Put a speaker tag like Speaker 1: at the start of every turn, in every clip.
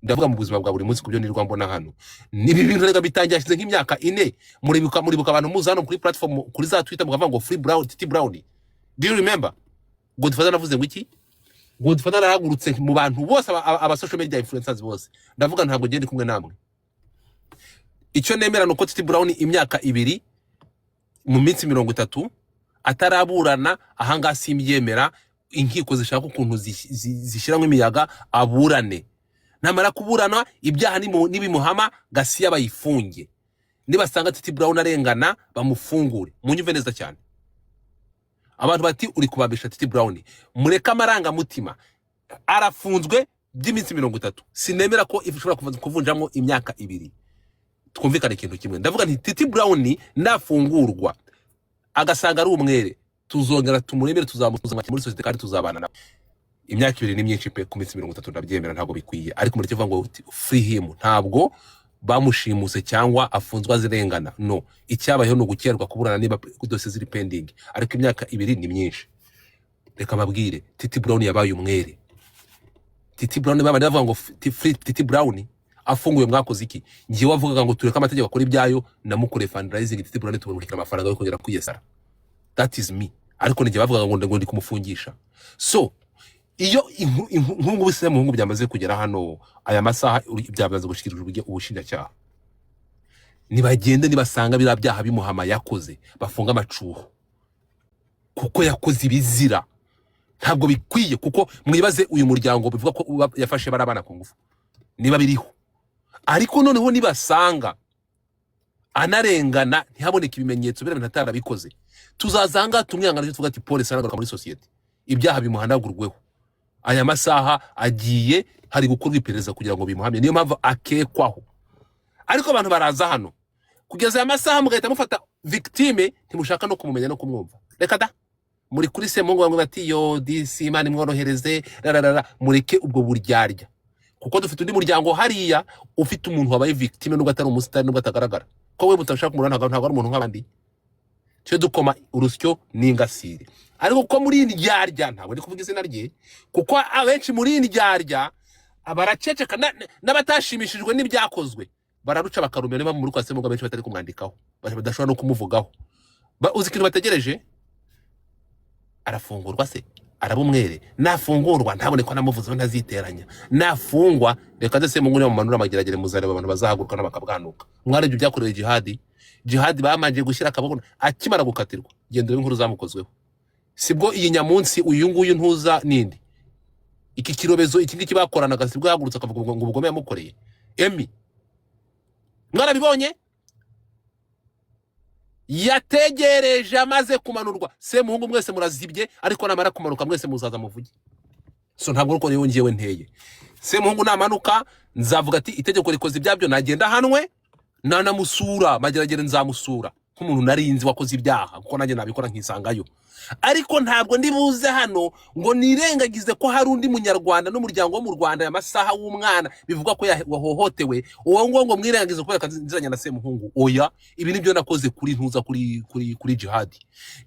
Speaker 1: ndavuga mu buzima bwa buri munsi kubyo nirwa mbona hano nibi bintu rega bitangiye hashize nk'imyaka 4 muribuka abantu muza hano kuri platform kuri za Twitter mukavuga ngo Free Brown Titi Brown. Do you remember? Godfather navuze ngo iki? Godfather arahagurutse mu bantu bose aba social media influencers bose ndavuga ntabwo ngende kumwe namwe. Icyo nemera nuko Titi Brown imyaka 2 mu minsi 30 ataraburana ahanga simbyemera inkiko zishaka ukuntu zishiramwe imiyaga aburane namara kuburana ibyaha nibimuhama gasiya bayifunge nibasanga Titi Brown arengana bamufungure munyuve neza cyane abantu bati uri kubabisha Titi Brown mureka amaranga mutima arafunzwe by'iminsi 30 sinemera ko ifishobora kuvunjamo imyaka 2 twumvikane ikintu kimwe ndavuga nti Titi Brown nafungurwa agasanga ari umwere tuzongera tumuremere tuzamutuza muri societe kandi tuzabana na imyaka 2 ni myinshi pe ku minsi 30 ndabyemera ntago bikwiye ariko muri kivuga ngo free him ntabwo bamushimuse cyangwa afunzwa zirengana no icyabayeho no gukerwa kuburana niba dose ziri pending ariko imyaka 2 ni myinshi reka babwire Titi Brown yabaye umwere Titi Brown baba ndavuga ngo Titi Brown afunguye mwakoze iki ngiye wavugaga ngo tureka amategeko akora ibyayo namukure fundraising Titi Brown tubonekira amafaranga yo kongera kwiyesara that is me ariko nige bavugaga ngo ndi kumufungisha so iyo inkungu bise mu hungu byamaze kugera hano aya masaha byamaze gushikirijwe ubushinjacyaha nibagende nibasanga birabyaha bimuhama yakoze bafunga amacuho kuko yakoze ibizira ntabwo bikwiye kuko mwibaze uyu muryango bivuga ko yafashe barabana ku ngufu niba biriho ariko noneho nibasanga anarengana ntihaboneka ibimenyetso bire bintu atarabikoze tuzazanga tumwangana tuvuga ati police aragaruka muri societe ibyaha bimuhanagurweho aya masaha agiye hari gukorwa iperereza kugira ngo bimuhamye niyo mpamvu akekwaho ariko abantu baraza hano kugeza aya masaha mugahita mufata victime ntimushaka no kumumenya no kumwumva reka da muri kuri Semungu bamwe bati yo disi Imana imworohereze rarara mureke ubwo buryarya kuko dufite undi muryango hariya ufite umuntu wabaye victime nubwo atari umusitari nubwo atagaragara ko we mutashaka kumurana ntabwo ari umuntu nk'abandi cyo dukoma urusyo n'ingasire ariko ko muri indyarya ntabwo ndi kuvuga izina rye kuko abenshi muri indyarya abaraceceka n'abatashimishijwe n'ibyakozwe bararuca bakarumira niba muri kwa Semungu abenshi batari kumwandikaho badashobora no kumuvugaho uzi ikintu bategereje arafungurwa se arabumwere nafungurwa ntabone ko namuvuze ntaziteranya nafungwa reka ze Semungu ni mu manura mageragere muzareba abantu bazahaguruka n'abakabwanuka mwarebye byakorewe jihad bamanje gushyira akaboko akimara gukatirwa gendera inkuru zamukozweho sibwo iyi nyamunsi uyu nguyu ntuza nindi iki kirobezo iki ngiki bakoranaga sibwo yagurutse akavuga ngo ubugome yamukoreye Emi mwarabibonye yategereje amaze kumanurwa Semungu mwese murazibye ariko namara kumanuka mwese muzaza muvuge so ntabwo uko niyo ngiyewe nteye Semungu namanuka nzavuga ati itegeko rikoze ibyabyo nagenda hanwe nanamusura mageragere nzamusura nk'umuntu narinzi wakoze ibyaha kuko nanjye nabikora nkisangayo ariko ntabwo ndibuze hano ngo nirengagize ko hari undi munyarwanda n'umuryango wo mu Rwanda ya masaha w'umwana bivuga ko yahohotewe uwo ngo mwirengagize kubera kanziranya na Semungu oya ibi nibyo nakoze kuri ntuza kuri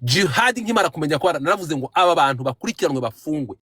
Speaker 1: jihad nkimara kumenya ko naravuze ngo aba bantu bakurikiranwe bafungwe